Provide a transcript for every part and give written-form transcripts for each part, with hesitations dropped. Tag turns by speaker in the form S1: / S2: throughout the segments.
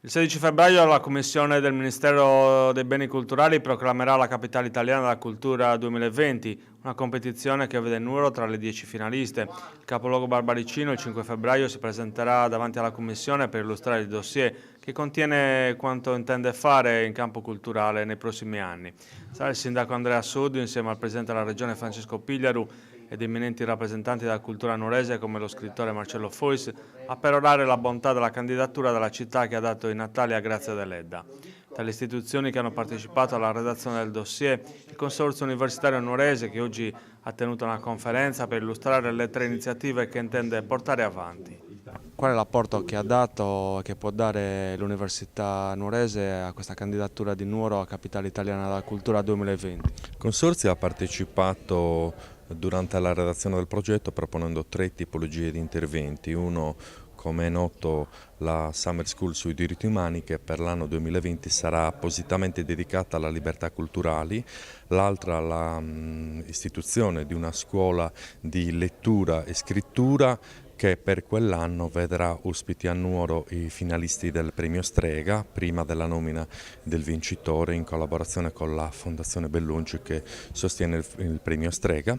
S1: Il 16 febbraio la Commissione del Ministero dei Beni Culturali proclamerà la Capitale Italiana della Cultura 2020, una competizione che vede Nuoro tra le 10 finaliste. Il capoluogo barbaricino il 5 febbraio si presenterà davanti alla Commissione per illustrare il dossier che contiene quanto intende fare in campo culturale nei prossimi anni. Sarà il sindaco Andrea Sud insieme al Presidente della Regione Francesco Pigliaru ed eminenti rappresentanti della cultura nuorese come lo scrittore Marcello Fois a perorare la bontà della candidatura della città che ha dato i natali a Grazia Deledda. Tra le istituzioni che hanno partecipato alla redazione del dossier, il Consorzio Universitario Nuorese che oggi ha tenuto una conferenza per illustrare le 3 iniziative che intende portare avanti.
S2: Qual è l'apporto che ha dato e che può dare l'Università Nuorese a questa candidatura di Nuoro a Capitale Italiana della Cultura 2020?
S3: Il Consorzio ha partecipato durante la redazione del progetto proponendo 3 tipologie di interventi. Uno, come è noto, la Summer School sui diritti umani, che per l'anno 2020 sarà appositamente dedicata alla libertà culturali, l'altra l'istituzione di una scuola di lettura e scrittura che per quell'anno vedrà ospiti a Nuoro i finalisti del premio Strega, prima della nomina del vincitore in collaborazione con la Fondazione Bellunci che sostiene il premio Strega.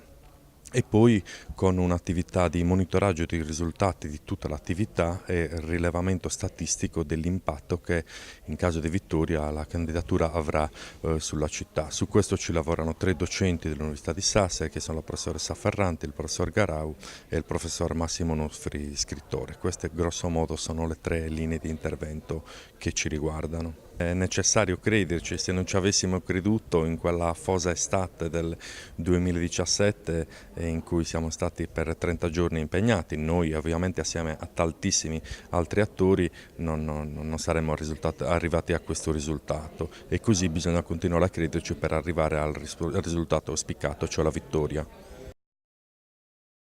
S3: E poi con un'attività di monitoraggio dei risultati di tutta l'attività e rilevamento statistico dell'impatto che in caso di vittoria la candidatura avrà sulla città. Su questo ci lavorano 3 docenti dell'Università di Sassari che sono la professoressa Ferranti, il professor Garau e il professor Massimo Nofri, scrittore. Queste grosso modo sono le 3 linee di intervento che ci riguardano. È necessario crederci, se non ci avessimo creduto in quella afosa estate del 2017 in cui siamo stati per 30 giorni impegnati, noi ovviamente assieme a tantissimi altri attori non saremmo arrivati a questo risultato e così bisogna continuare a crederci per arrivare al risultato auspicato, cioè la vittoria.